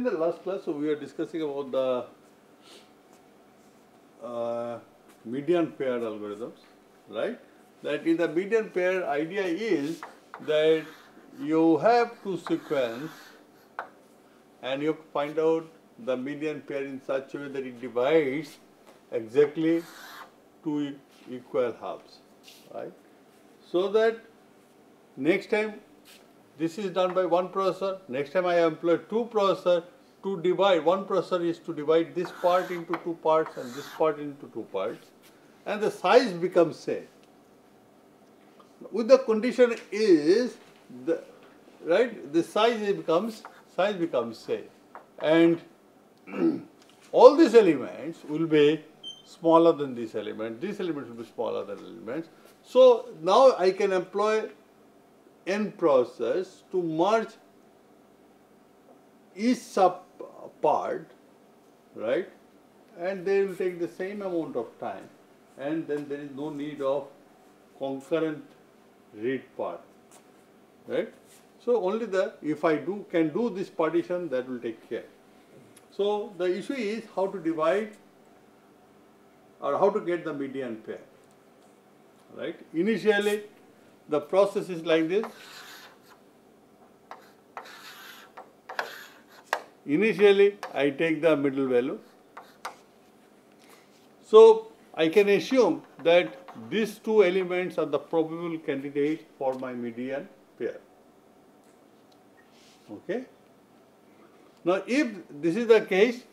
in the last class, we were discussing about the median pair algorithms, right? That in the median pair, idea is that you have two sequences and you have to find out the median pair in such a way that it divides exactly two equal halves, right? So that next time this is done by one processor, next time I employ two processors to divide. One processor is to divide this part into two parts and this part into two parts, and the size becomes same. With the condition is the size becomes same, and all these elements will be smaller than this element. This element will be smaller than elements. So now I can employ n process to merge each sub part, right? And they will take the same amount of time, and then there is no need of concurrent read part, right? So only if I can do this partition, that will take care. So the issue is how to divide or how to get the median pair, right? Initially the process is like this. Initially I take the middle value. So I can assume that these two elements are the probable candidates for my median pair. Okay. Now if this is the case,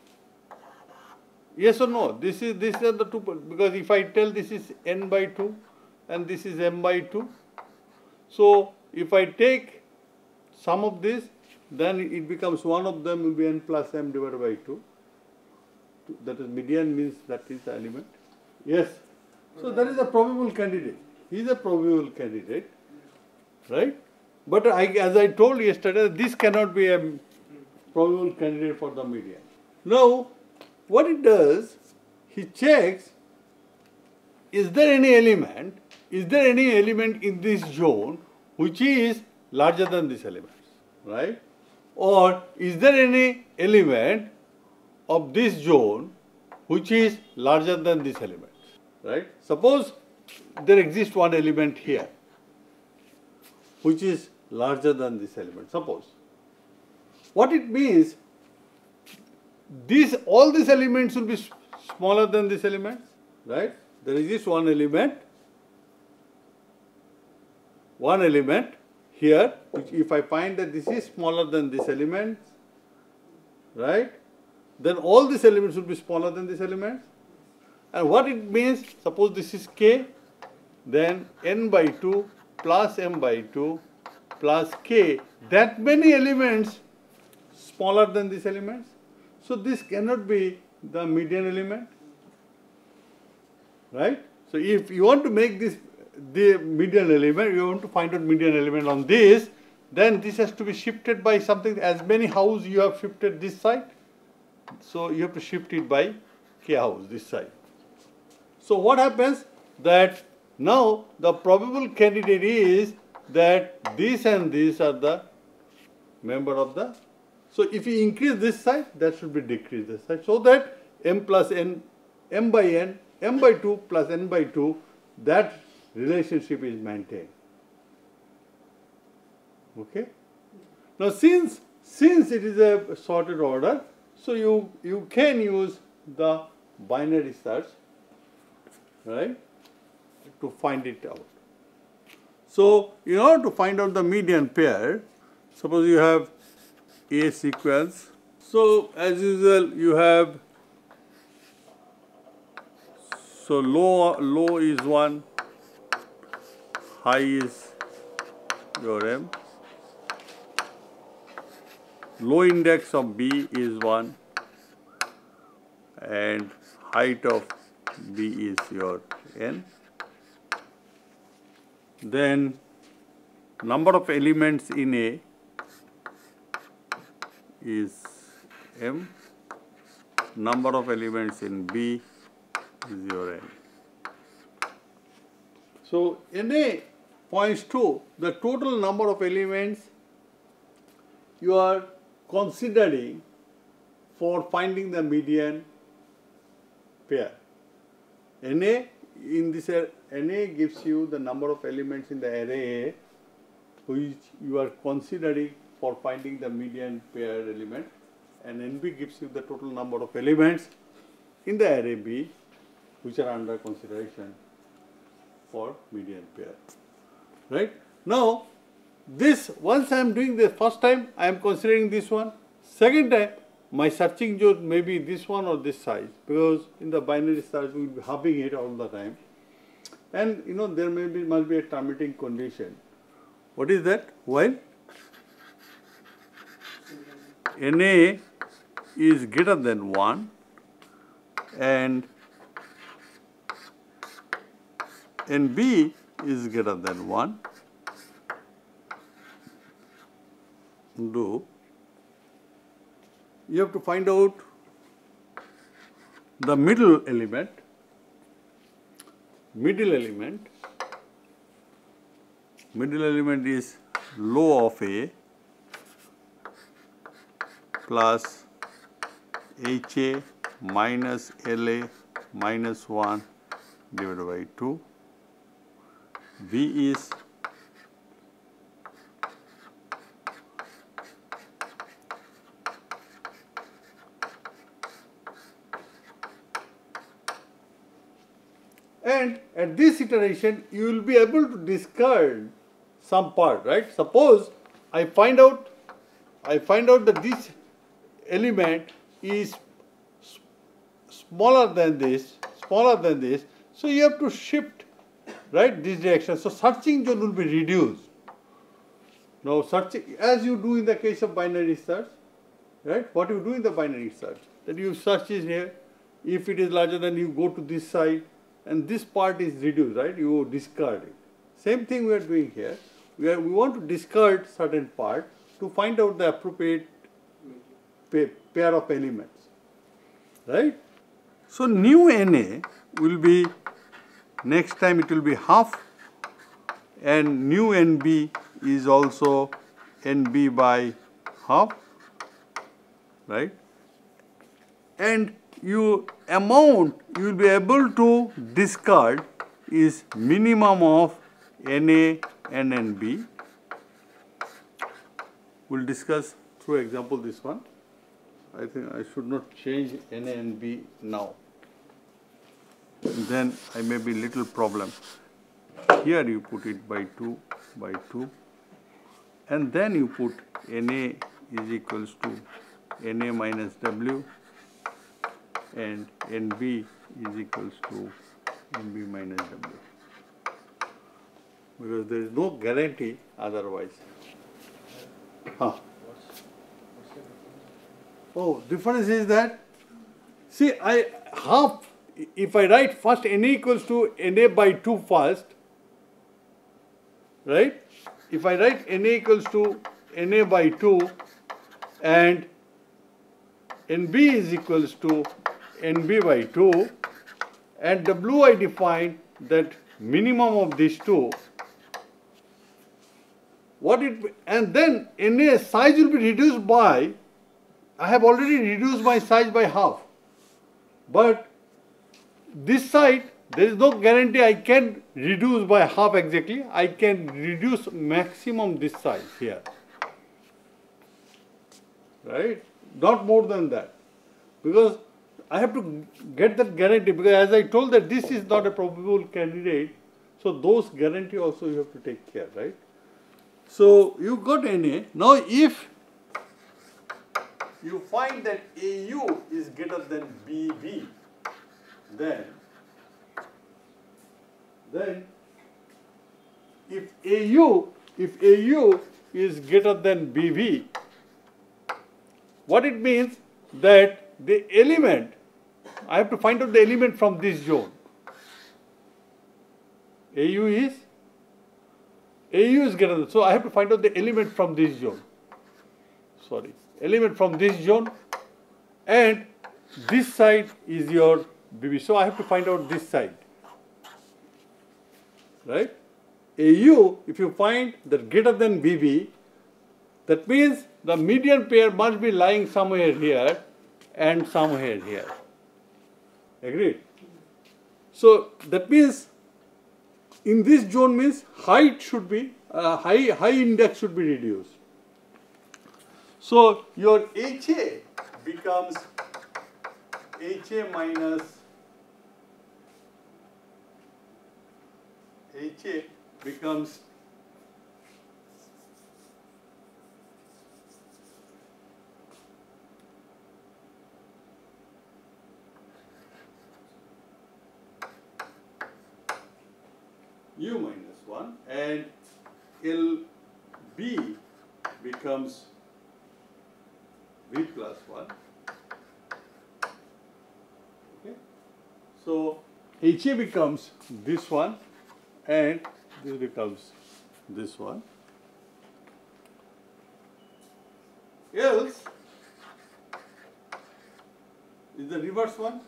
yes or no, these are the two, because if I tell this is n by 2 and this is m by 2, so if I take sum of this, then it becomes one of them will be n plus m divided by 2. That is median, means that is the element. Yes. So that is a probable candidate. He is a probable candidate, right? But as I told yesterday, this cannot be a probable candidate for the median. Now, what it does, he checks, is there any element in this zone which is larger than this element, right? Or is there any element of this zone which is larger than this element, right? Suppose there exists one element here which is larger than this element, suppose. What it means, all these elements will be smaller than this element, right? There exists one element here, which if I find that this is smaller than this element, right, then all these elements will be smaller than this element. And what it means, suppose this is k, then n by 2 plus m by 2 plus k, that many elements smaller than these elements. So this cannot be the median element, right? So if you want to make this the median element, you want to find out median element on this, then this has to be shifted by something. As many house you have shifted this side, so you have to shift it by k house this side. So what happens, that now the probable candidate is that this and this are the member of the. So if you increase this side, that should be decrease this side, so that m plus n, m by 2 plus n by 2, that relationship is maintained. Okay. Now since it is a sorted order, so you can use the binary search, right, to find it out. So in order to find out the median pair, suppose you have a sequence. So as usual you have, so low is 1, high is your m, low index of B is 1 and height of B is your n. Then number of elements in A is m, number of elements in B is your n. So Na points to the total number of elements you are considering for finding the median pair. NA in this NA gives you the number of elements in the array A which you are considering for finding the median pair element, and NB gives you the total number of elements in the array B which are under consideration for median pair. Right? Now, this once I am doing the first time I am considering this one, second time my searching zone may be this one or this size, because in the binary search we will be hubbing it all the time, and you know there must be a terminating condition. What is that? While NA is greater than 1 and NB is greater than 1, you have to find out the middle element. Middle element is low of A plus HA minus LA minus 1 divided by 2. V is and at this iteration you will be able to discard some part, right? Suppose I find out that this element is smaller than this, so you have to shift, right, this direction. So searching zone will be reduced. Now searching, as you do in the case of binary search, right? What you do in the binary search, that you search is here. If it is larger than, you go to this side, and this part is reduced, right? You discard it. Same thing we are doing here. We want to discard certain part to find out the appropriate pair of elements, right? So new NA will be, next time it will be half, and new NB is also NB by half, right? And amount you will be able to discard is minimum of NA and NB. We will discuss through example this one. I think I should not change NA and B now. Then I may be little problem. Here you put it by 2 by 2, and then you put NA is equals to NA minus W, and NB is equals to NB minus W, because there is no guarantee otherwise. Oh, difference is that, see, if I write first NA equals to NA by 2 first, right? If I write NA equals to NA by 2 and NB is equals to NB by 2, and W I define that minimum of these two, and then NA size will be reduced by, I have already reduced my size by half, but this side there is no guarantee I can reduce by half exactly. I can reduce maximum this size here, right? Not more than that, because I have to get that guarantee, because as I told that this is not a probable candidate, so those guarantee also you have to take care, right? So you got NA. Now if you find that AU is greater than BB, then if AU is greater than BB, what it means that the element, I have to find out the element from this zone. AU is greater than, so I have to find out the element from this zone. Sorry, element from this zone, and this side is your BB. So I have to find out this side, right? AU, if you find that greater than BB, that means the median pair must be lying somewhere here, and somewhere here. Agreed? So that means in this zone means height should be, high index should be reduced. So your HA becomes HA minus HA becomes U minus 1 and LB becomes V plus 1. Okay. So HA becomes this one and this becomes this one. Else is the reverse one.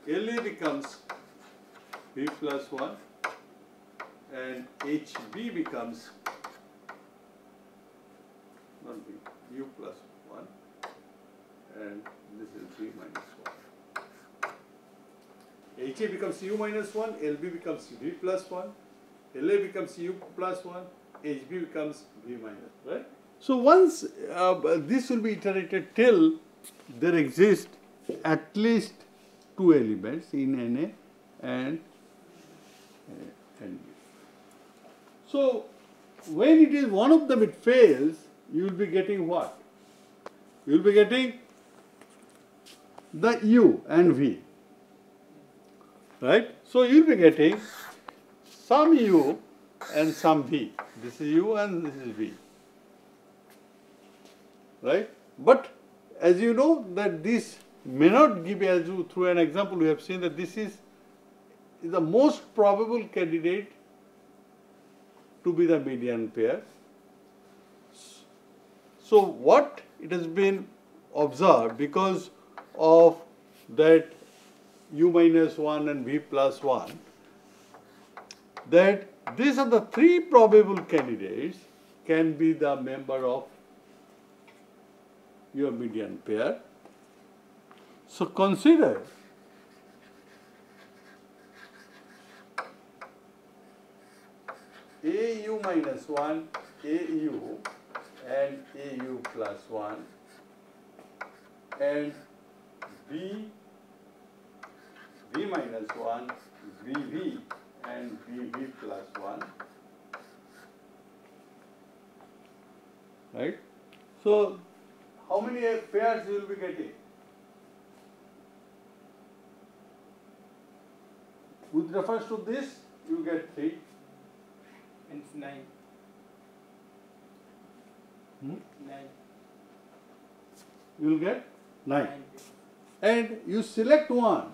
LA becomes V plus 1 and HB becomes not V, U plus 1 and this is V minus 1. HA becomes U minus 1, LB becomes V plus 1, LA becomes U plus 1, HB becomes V minus, right? So once this will be iterated till there exist at least two elements in NA and NB. So when it is one of them it fails, you will be getting what? You will be getting the U and V, right? So you will be getting some U and some V. This is U and this is V, right? But as you know that this may not give, as you through an example we have seen that this is the most probable candidate to be the median pair. So what it has been observed because of that U minus 1 and V plus 1, that these are the three probable candidates can be the member of your median pair. So consider AU minus 1, AU and AU plus 1 and V minus 1, VV and VV plus 1, right? So how many pairs you will be getting? With reference to this, you get 3. It's 9. 9. You will get 9. And you select one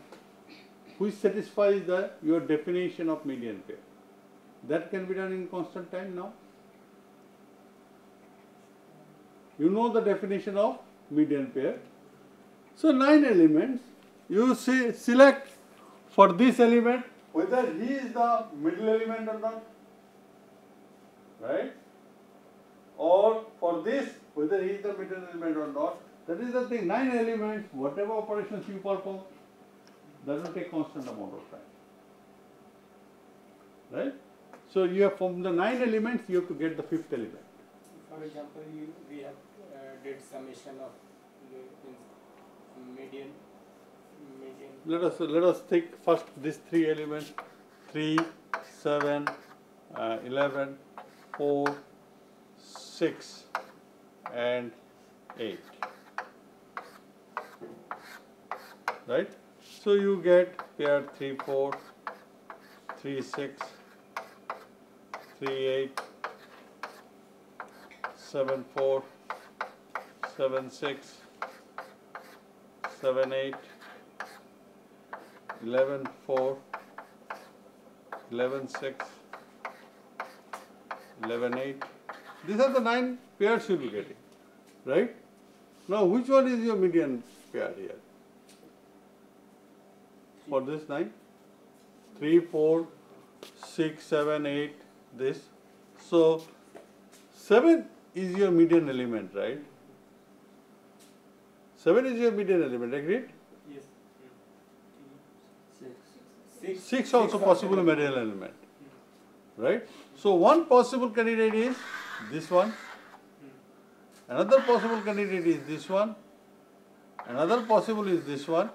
which satisfies your definition of median pair. That can be done in constant time now. You know the definition of median pair. So 9 elements, you select for this element whether he is the middle element or not, right? Or for this whether he is the middle element or not. That is the thing, 9 elements, whatever operations you perform, that will take constant amount of time, right? So you have from the 9 elements, you have to get the 5th element. For example, we have did summation of median. Let us take first these 3 elements, 3, 7, 11, 4, 6 and 8, right? So you get pair 3, 4, 3, 6, 3, 8, 7, 4, 7, 6, 7, 8, 11, 4, 11, 6, 11, 8. These are the 9 pairs you will be getting, right? Now, which one is your median pair here? For this 9? 3, 4, 6, 7, 8, this. So, 7 is your median element, right? 7 is your median element, agreed? Yes. 6 also possible median element, right? So one possible candidate is this one, another possible candidate is this one, another possible is this one,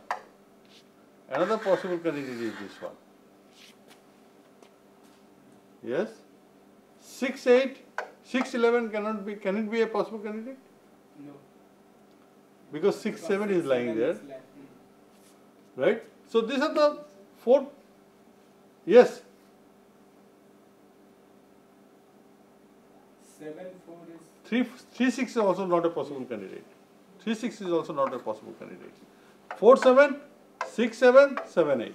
another possible candidate is this one. Yes? 6, 8, 6, 11 cannot be, can it be a possible candidate? No. Because 6, 7 is lying 7 there, is left. right? So these are the 4, yes, 7, 4 is 3, 6 is also not a possible candidate. 3, 6 is also not a possible candidate. 4, 7, 6, 7, 7, 8.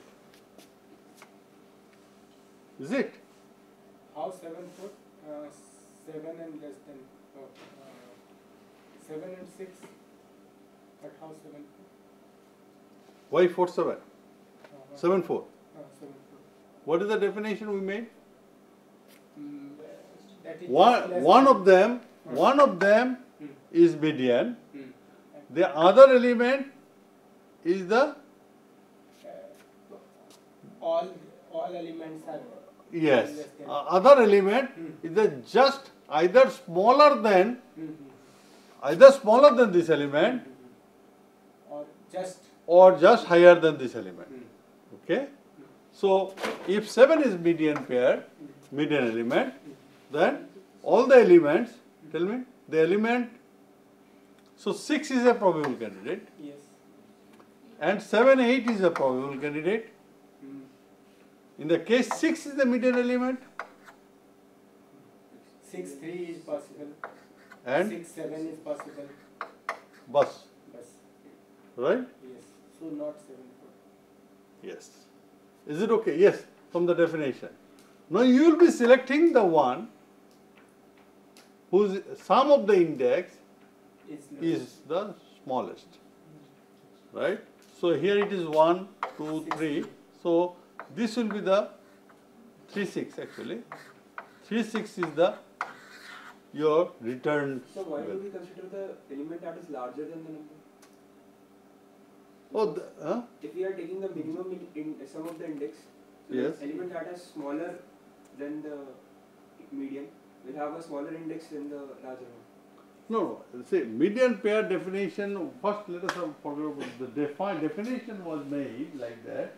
Is it? how 7, 4? 7 and less than 7 and 6. But how 7, 4? Why 4, 7? 7, 4. 7, 4. What is the definition we made? That is One of them is median. The other element is the all elements are yes. less than. Other element is the just either smaller than this element or or just higher than this element. Okay. So if 7 is median pair, median element, then all the elements, tell me, the element, so 6 is a probable candidate yes. and 7, 8 is a probable candidate. In the case 6 is the median element 6, 3 is possible. and 6, 7 is possible. bus, Bus. right? Yes. So not 7, 4. Yes. Is it okay? Yes, from the definition. Now you will be selecting the one whose sum of the index is the smallest, right? So here it is 1, 2, 3. So this will be the 3, 6 actually. 3, 6 is the your return. So why do we consider the element that is larger than the number? Oh, If we are taking the minimum in sum of the index, so yes. the element that is smaller than the median will have a smaller index than the larger one. No, see, median pair definition, first let us forget about the definition was made like that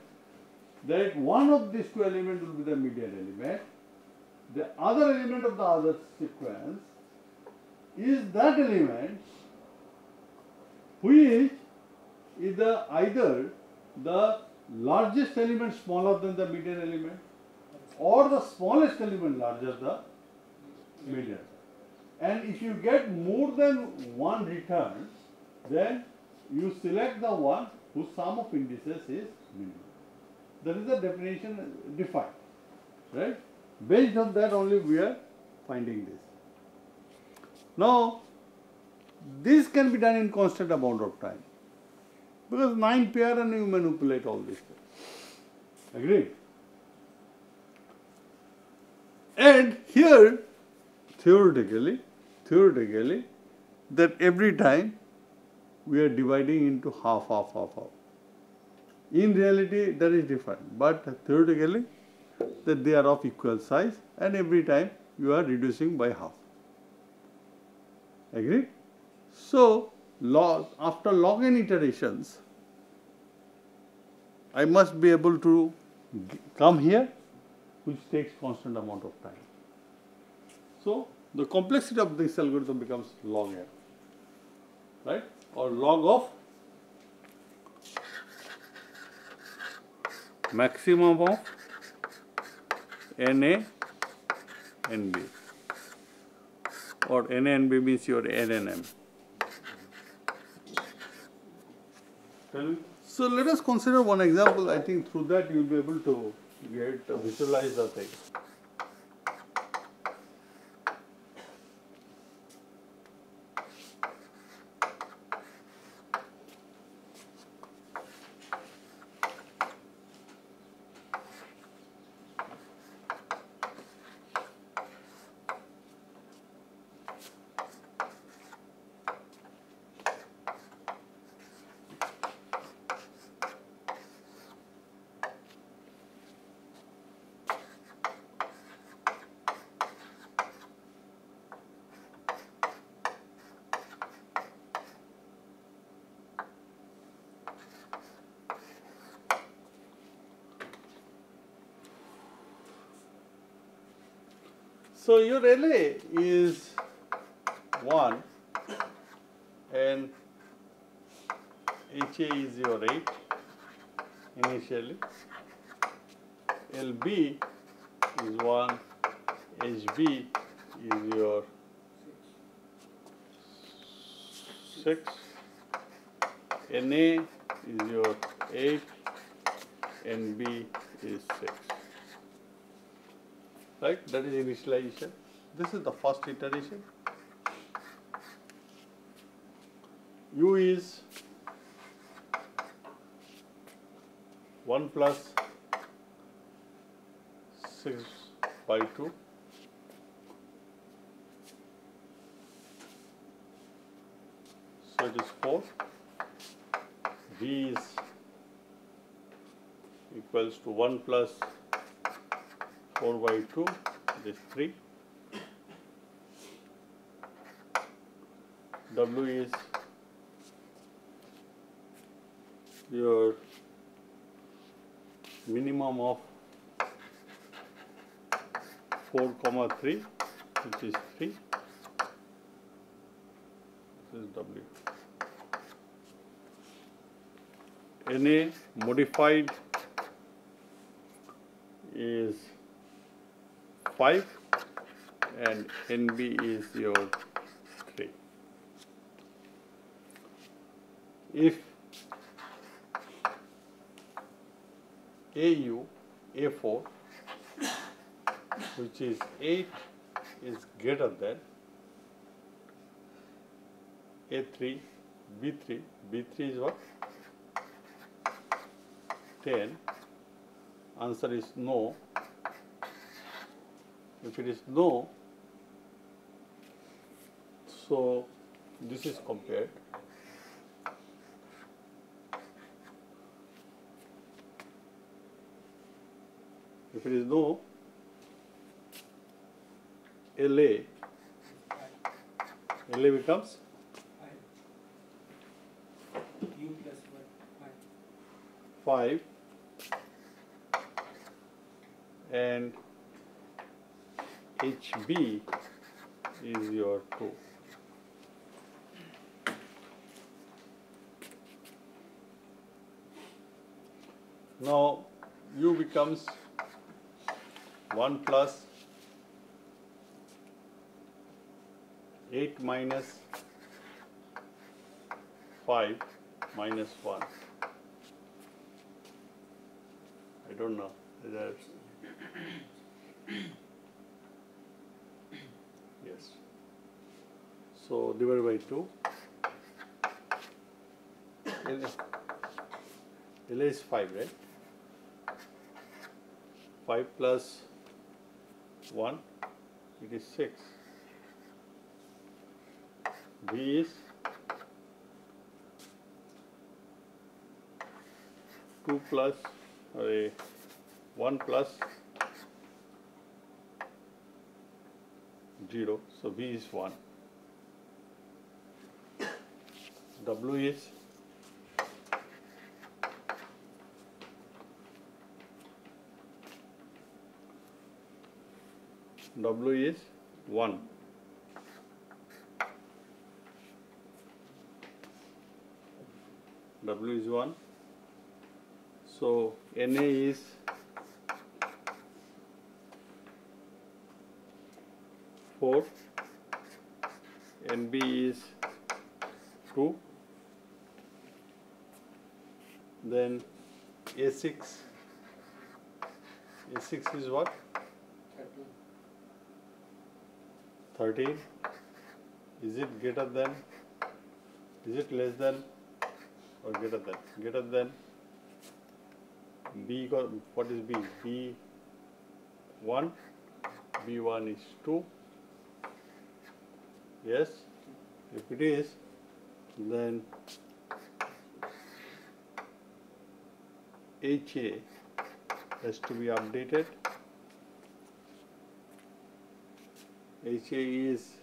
one of these two elements will be the median element, the other element of the other sequence is that element which is either the largest element smaller than the median element or the smallest element larger than the median. And if you get more than one return, then you select the one whose sum of indices is minimum. That is the definition defined, right? Based on that only we are finding this. Now, this can be done in constant amount of time because 9 pair and you manipulate all these things. Agreed? And here, theoretically, that every time we are dividing into half. In reality, that is different, but theoretically, that they are of equal size and every time you are reducing by half. Agreed? So, after log n iterations, I must be able to come here, which takes constant amount of time. So, the complexity of this algorithm becomes log n, right? Or log of maximum of NA, NB, or NA, NB means your N and M. So let us consider one example. I think through that you will be able to visualize the thing. So your LA is 1 and HA is your 8 initially. LB is 1, HB is your 6, NA is your 8, NB is 6. Right? That is initialization. This is the first iteration. U is 1 plus 6 by 2. So it is 4. V is equals to 1 plus 4 by 2, it is 3. W is your minimum of 4,3, which is 3. This is W. NA modified is 5 and NB is your 3. If AU, A4, which is 8 is greater than A3, B3, B3 is what? 10. Answer is no. If it is no, so this is compared. If it is no, LA becomes 5. U plus 1, 5 and HB is your 2. Now U becomes 1 plus 8 minus 5 minus 1. I don't know. Yes. So divided by 2. LA is 5, right? 5 plus 1, it is 6. B is 2 plus 1 plus 0, so B is 1. W is W is 1. W is 1. So NA is 4. NB is 2. Then A6 is what? 13. Is it greater than? Is it less than or greater than? Greater than. B, what is B? B1. B1 is 2. Yes. If it is, then HA has to be updated. HA is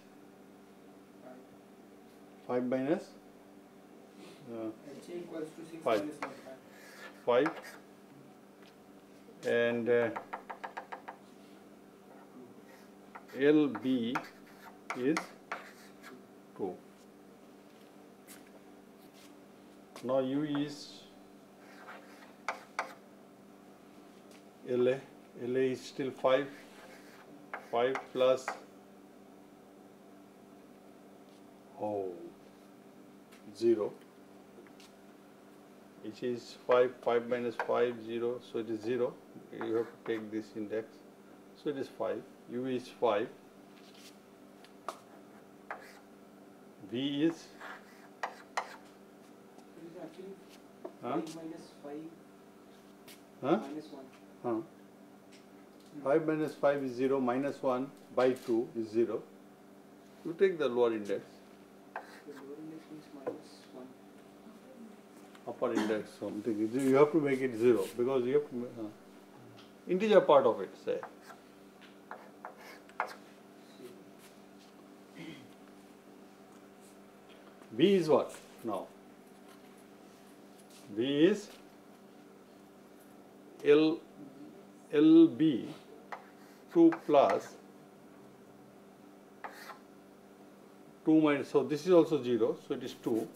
5 minus HA equals to 6 5. minus 5 and LB is 2. Now U is LA. LA is still 5. 5 plus 0, which is 5. 5 minus 5, 0. So it is 0. You have to take this index. So it is 5. U is 5. V is It is actually Huh? 5 minus 5 Huh? minus 1. Huh? 5 minus 5 is 0, minus 1 by 2 is 0. You take the lower index, The lower index means minus 1. upper index something. You have to make it 0 because you have to integer part of it, say. B is what now? B is LB 2 plus 2 minus, so this is also 0, so it is 2.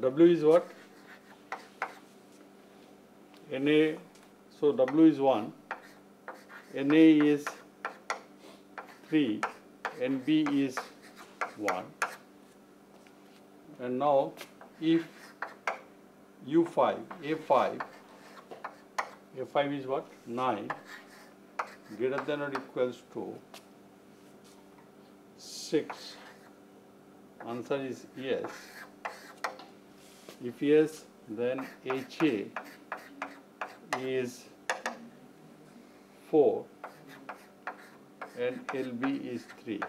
W is what? NA, so W is 1, NA is 3, NB is 1. And now if U5, A5 is what? 9 greater than or equals to 6. Answer is yes. If yes, then HA is 4 and LB is 3.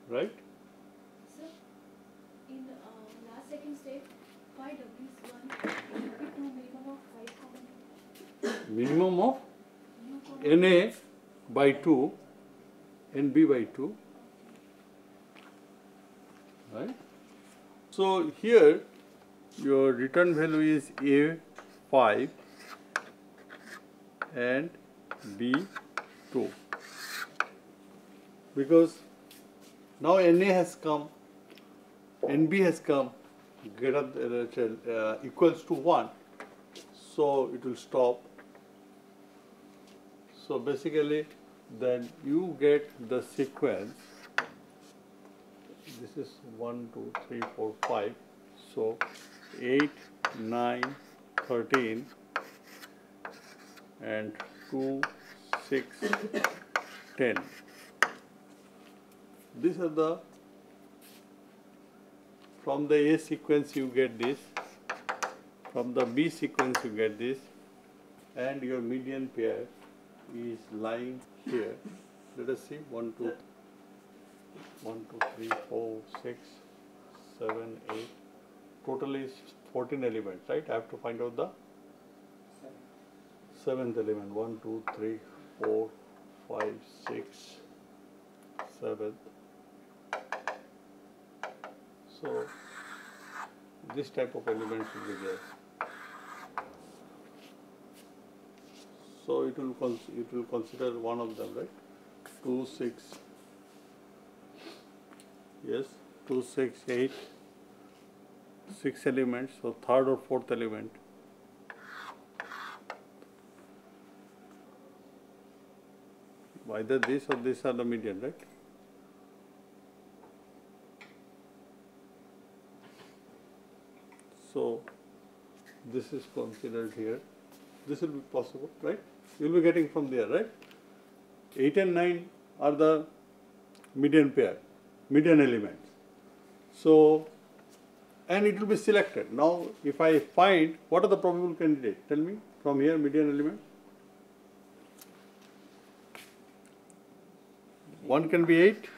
Right? Sir, in last second step, 5W is 1, repeat to minimum of 5 common. Minimum of U common. NA by 2, NB by 2. Right? So here your return value is A5 and B2 because now NA has come, NB has come greater equals to 1, so it will stop. So basically then you get the sequence. This is 1, 2, 3, 4, 5. So 8, 9, 13 and 2, 6, 10. These are the, from the A sequence you get this, from the B sequence you get this, and your median pair is lying here. Let us see, 1, 2, 3, 4, 6, 7, 8. Total is 14 elements, right? I have to find out the 7th element. 1, 2, 3, 4, 5, 6, 7. So this type of element should be there. So it will consider one of them, right? 2, 6. Yes, 2, 6, 8. 6 elements. So third or fourth element. Either this or this are the median, right? So this is considered here. This will be possible, right? You will be getting from there, right? 8 and 9 are the median pair, median elements. So, and it will be selected. Now, if I find what are the probable candidates, tell me from here, median elements. One can be 8.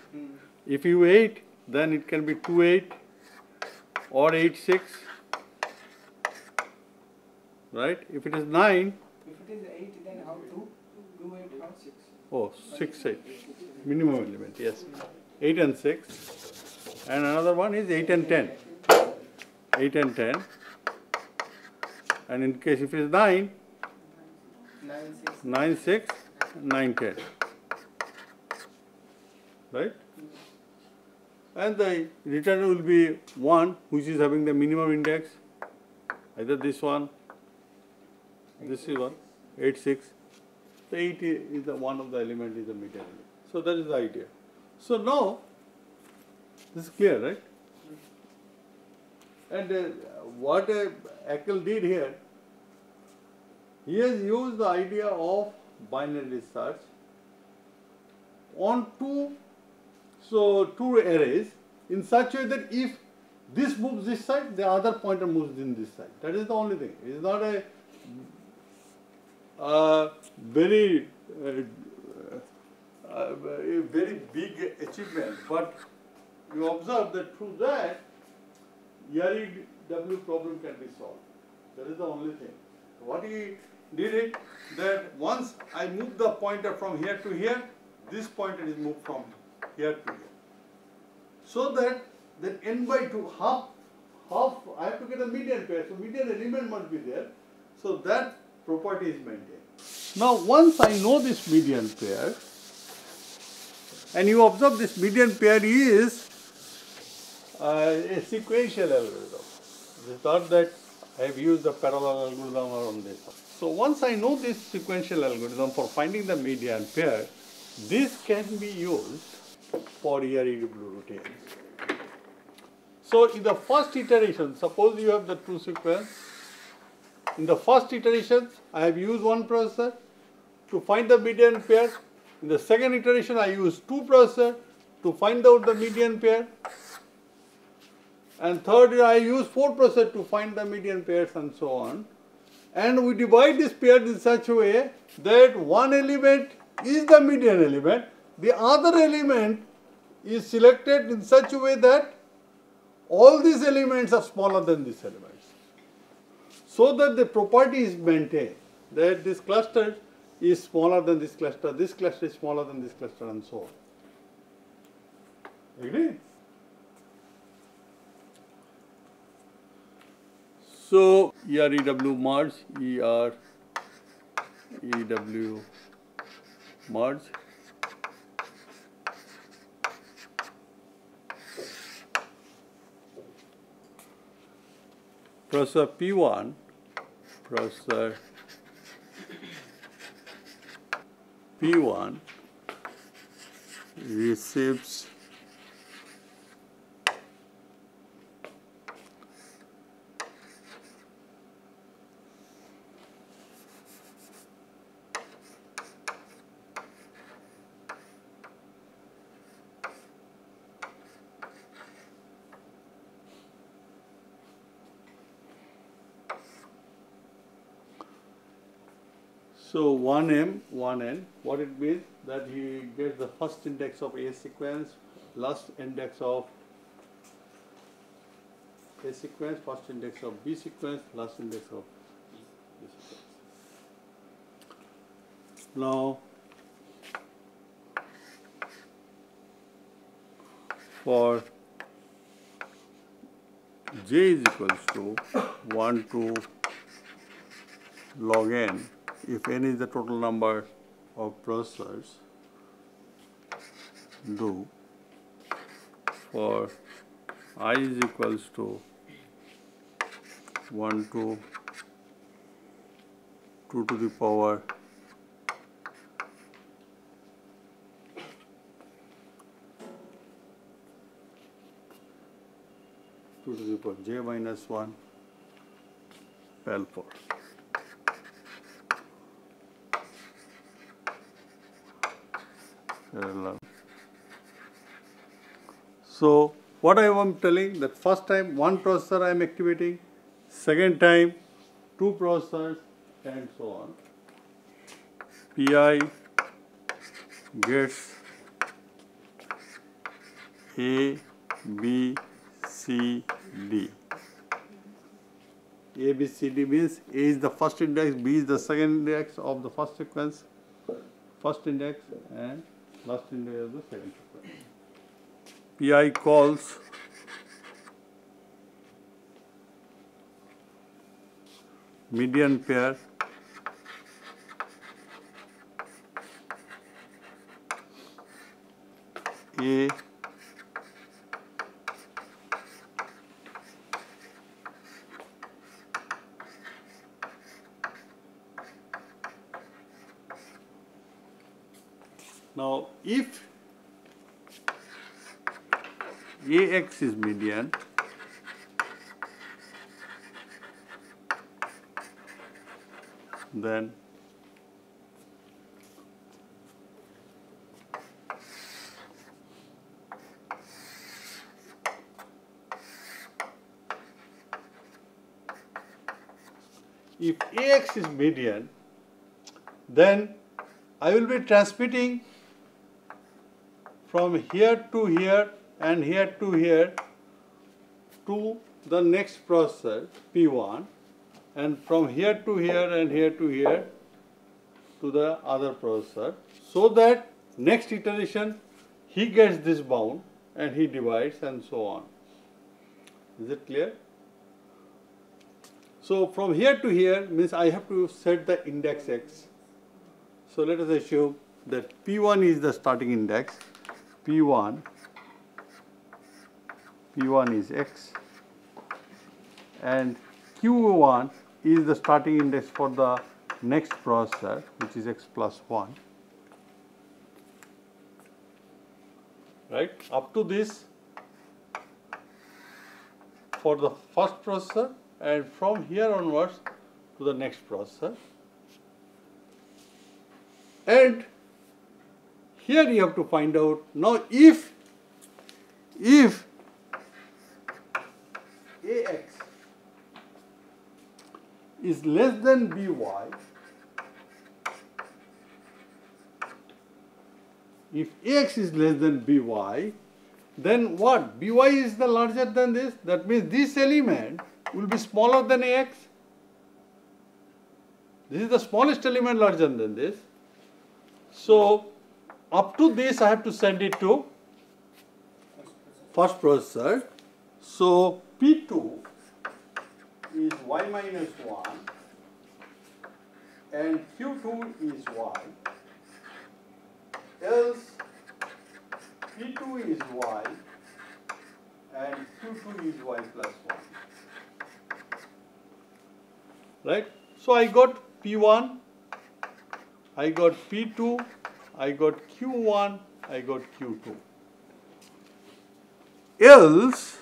If you 8, then it can be 2, 8 or 8, 6. Right? If it is 9. If it is 8, then how 2? 2, 8, how 6? Oh, 6, 8. Minimum element, yes. 8 and 6. And another one is 8 and 10. 8 and 10. And in case if it is 9, 9, 6. 9, 6, 9, 10. Right? And the return will be 1, which is having the minimum index, either this one, this is one, 8, 6. So 8 is the one of the element is the median element. So that is the idea. So now, this is clear, right? And what Akel did here, he has used the idea of binary search on two arrays in such a way that if this moves this side, the other pointer moves in this side. That is the only thing. It is not a very big achievement, but you observe that through that, EREW problem can be solved. That is the only thing. What he did it that once I move the pointer from here to here, this pointer is moved from here to here. So that n by 2, half, I have to get a median pair, so median element must be there. So that property is maintained. Now once I know this median pair, and you observe this median pair is a sequential algorithm. It's not that I have used the parallel algorithm on this. So once I know this sequential algorithm for finding the median pair, this can be used for EREW routines. So in the first iteration, suppose you have the two sequence. In the first iteration, I have used one processor to find the median pair. In the second iteration, I use two processors to find out the median pair. And third, I use 4 processors to find the median pairs and so on. And we divide this pair in such a way that one element is the median element, the other element is selected in such a way that all these elements are smaller than these elements. So that the property is maintained, that this cluster is smaller than this cluster is smaller than this cluster, and so on. Agree? So EREW merge, EREW merge. Processor P1, processor P1 receives so 1M, 1N, what it means that he gets the first index of A sequence, last index of A sequence, first index of B sequence, last index of B sequence. Now, for J is equals to 1 to log n, if n is the total number of processors, do for I is equals to 1 to 2 to the power 2 to the power j minus 1 L4. So what I am telling that first time one processor I am activating, second time two processors, and so on. PI gets A, B, C, D. A, B, C, D means A is the first index, B is the second index of the first sequence, first index, and last index of the second sequence. PI calls median pair A now if AX is median, then if AX is median, then I will be transmitting from here to here and here to here to the next processor P1, and from here to here and here to here to the other processor, so that next iteration he gets this bound and he divides and so on. Is it clear? So from here to here means I have to set the index x. So let us assume that P1 is the starting index, P1 is x, and Q1 is the starting index for the next processor, which is x plus 1. Right? Up to this for the first processor, and from here onwards to the next processor. And here you have to find out now if AX is less than BY, if AX is less than BY, then what? BY is the larger than this. That means this element will be smaller than AX. This is the smallest element larger than this. So up to this I have to send it to first processor. So P2 is y minus 1 and Q2 is y, else P2 is y and Q2 is y plus 1. Right? So I got P1, I got P2, I got Q1, I got Q2. Else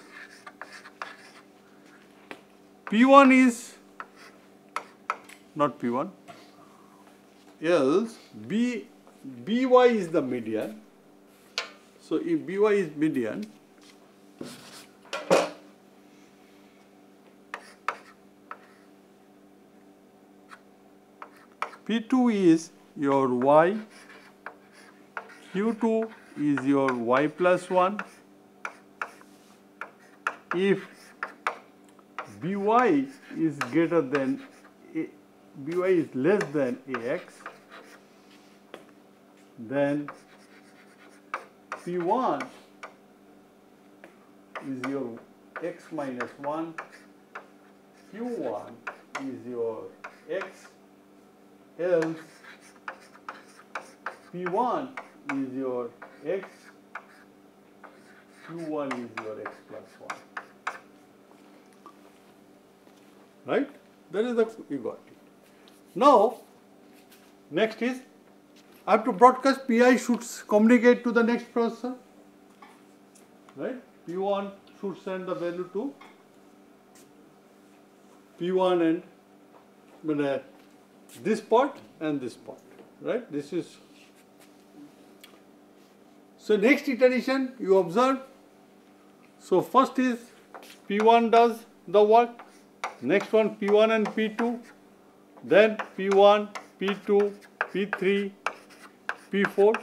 P1 is not P1, else BY is the median. So if BY is median, P2 is your y, Q2 is your y plus 1. If BY is greater than BY is less than AX, then P1 is your x minus 1, Q1 is your x, else P1 is your x, Q1 is your x plus 1. Right? That is the, you got it. Now, next is, I have to broadcast PI should communicate to the next processor. Right? P1 should send the value to P1 and this part and this part. Right? This is. So next iteration you observe. So first is P1 does the work. Next one P1 and P2. Then P1, P2, P3, P4.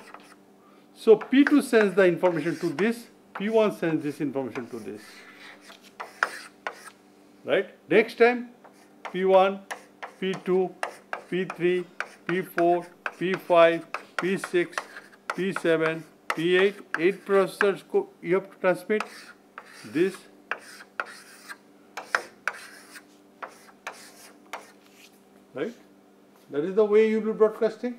So P2 sends the information to this. P1 sends this information to this. Right? Next time P1, P2, P3, P4, P5, P6, P7, P8, 8 processors you have to transmit this. right? That is the way you will be broadcasting.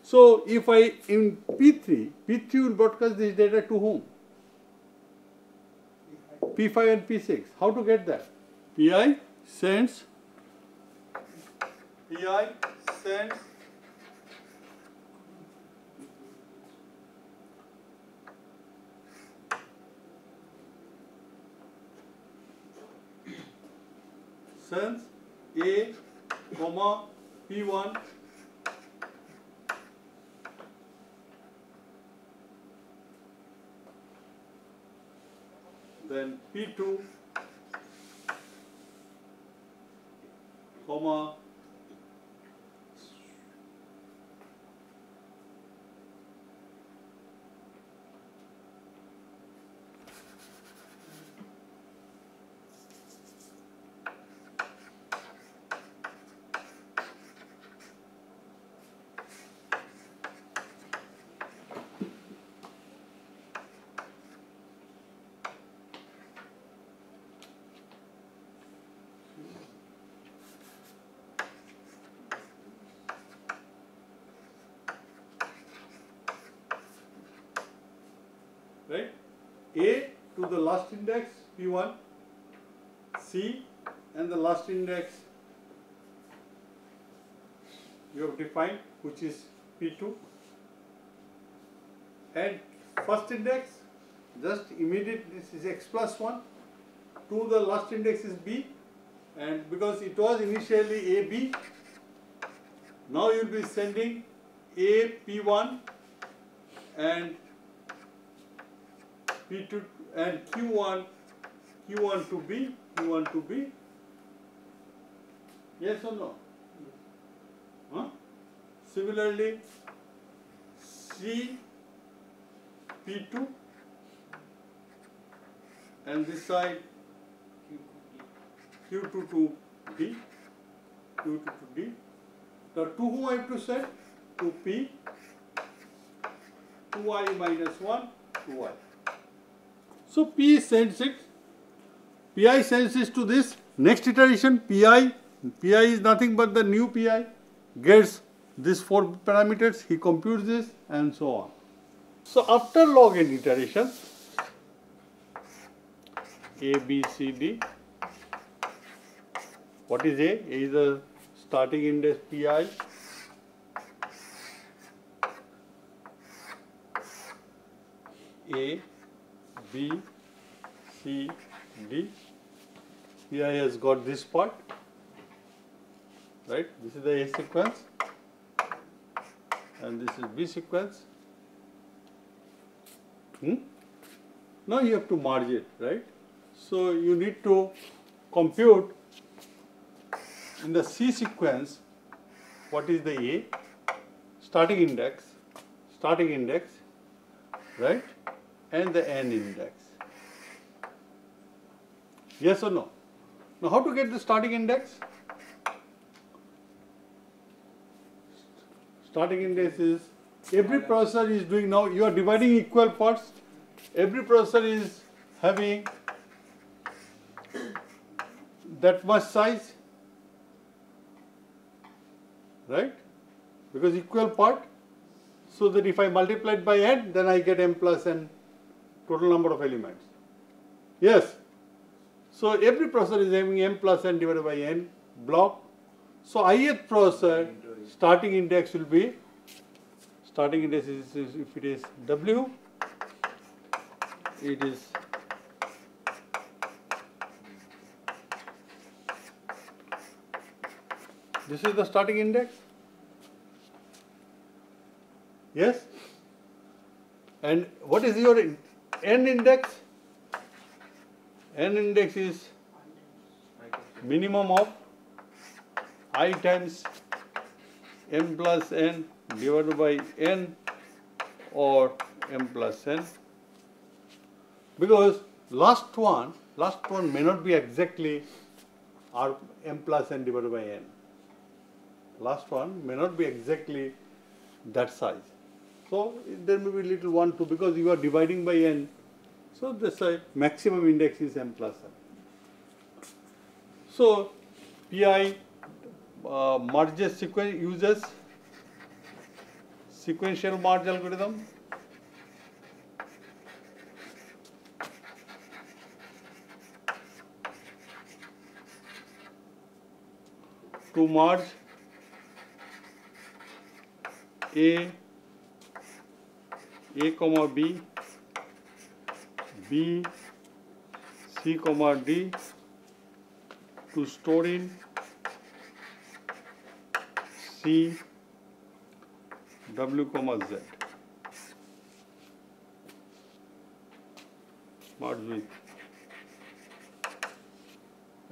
So if I in P3 will broadcast this data to whom? P5 and P6. How to get that? PI sends sends A, comma P1 then P2 comma right? A to the last index P1, C and the last index you have defined, which is P2, and first index just immediate, this is x plus 1, to the last index is B, and because it was initially AB, now you will be sending A P1 and P2 and Q1 to B, Q1 to B. Yes or no? Huh? Similarly, C P2 and this side Q2 to D, Q2 to D. Now to whom I have to send? To P, 2I minus 1, 2I. So P sends it, PI sends it to this. Next iteration, PI is nothing but the new PI, gets these 4 parameters, he computes this and so on. So after log n iteration, A, B, C, D, what is A? A is the starting index PI, A, B, C, D. PI has got this part, right? This is the A sequence and this is B sequence. Now you have to merge it, right? So you need to compute in the C sequence what is the A, starting index, right? And the N index. Yes or no? Now how to get the starting index? Starting index is, every processor is doing now, you are dividing equal parts, every processor is having that much size, right? Because equal part, so that if I multiply it by n, then I get m plus n, total number of elements. Yes. So every processor is having m plus n divided by n block. So ith processor starting index will be, starting index is if it is W, it is this is the starting index. Yes? And what is your n index? N index is minimum of I times m plus n divided by n or m plus n, because last one may not be exactly r m plus n divided by n. Last one may not be exactly that size. So there may be little 1, 2 because you are dividing by n. So the maximum index is m plus n. So PI merges sequence, uses sequential merge algorithm. To merge A comma B, B, C comma D, to store in C, W comma Z. Merge with,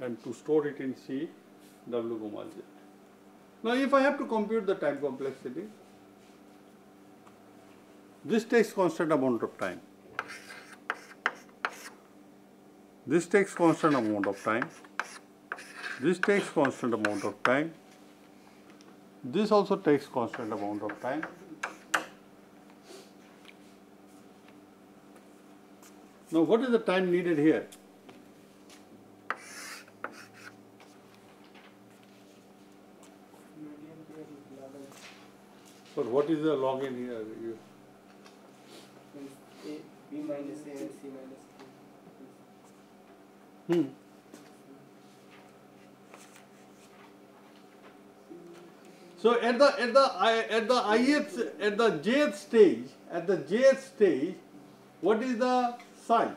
and to store it in C, W comma Z. Now if I have to compute the time complexity, this takes constant amount of time. This takes constant amount of time. This takes constant amount of time. This also takes constant amount of time. Now what is the time needed here? But what is the log in here? B minus A and C minus Hmm. So at the jth stage, what is the size?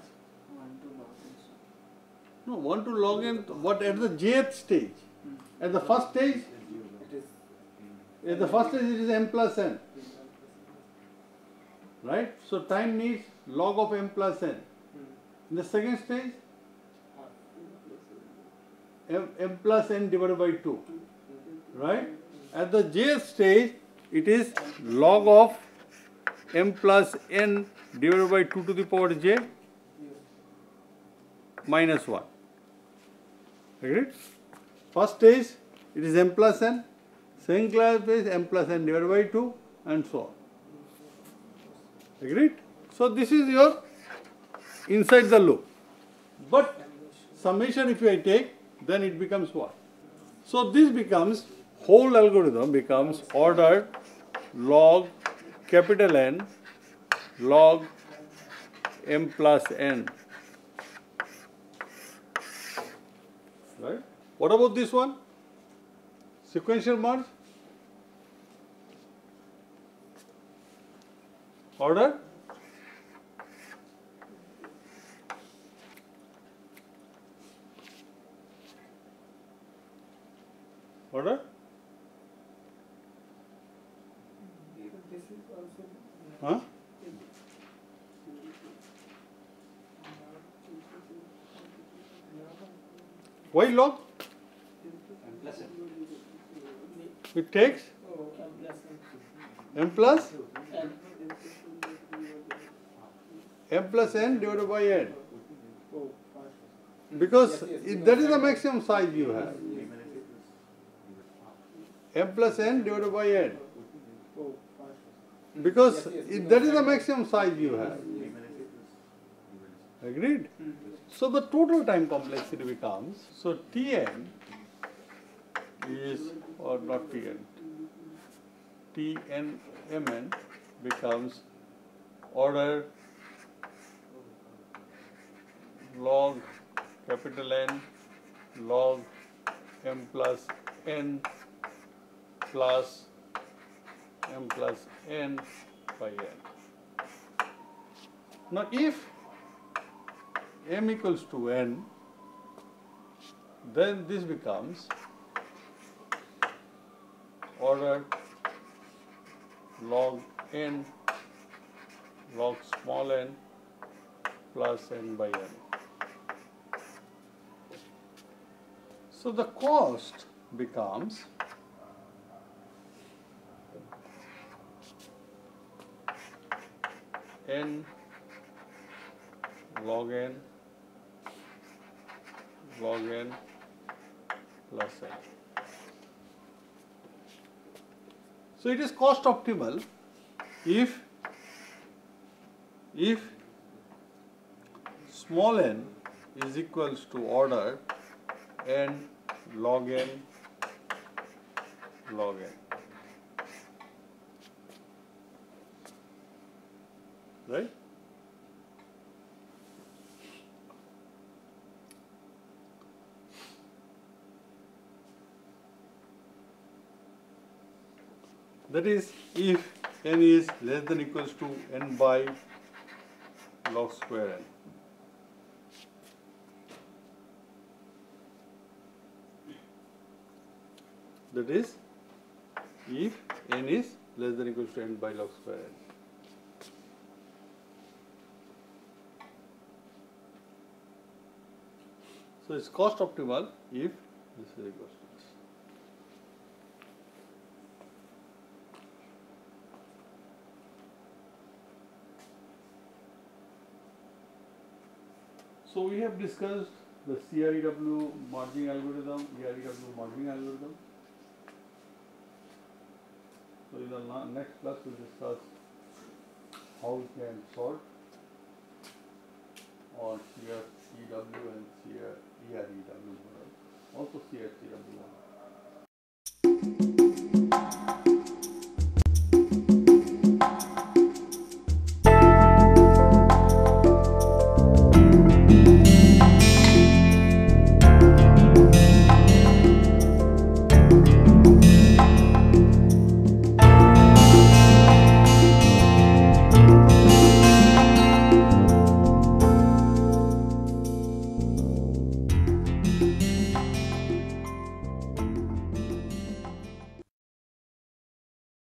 No, 1 to log n. What at the jth stage? At the first stage, it is m plus n, right? So time needs log of m plus n. In the second stage, m plus n divided by 2, right? At the jth stage, it is log of m plus n divided by 2 to the power j minus 1. Agreed? First stage, it is m plus n. Second class stage, m plus n divided by 2, and so on. Agreed? So this is your inside the loop. But summation if I take, then it becomes what? So this becomes, whole algorithm becomes ordered log capital N log m plus n. Right? What about this one? Sequential merge? Order? Order? This is also Huh? Why log? It takes m plus n divided by n. Because that is the maximum size you have. M plus n divided by n. Because that is the maximum size you have. Agreed? So the total time complexity becomes, so Tn is, or not Tn, Tnmn becomes order log capital N log m plus n plus m plus n by n. Now if m equals to n, then this becomes order log n log small n plus n by n. So the cost becomes n log n plus n. So it is cost optimal if small n is equals to order n log n log n. Right? That is, if n is less than equals to n by log square n. That is, if n is less than equals to n by log square n. So it's cost optimal if this is equals to this. So we have discussed the CREW merging algorithm, EREW merging algorithm. So in the next class we'll discuss how we can sort on CREW and EREW model, also CREW model.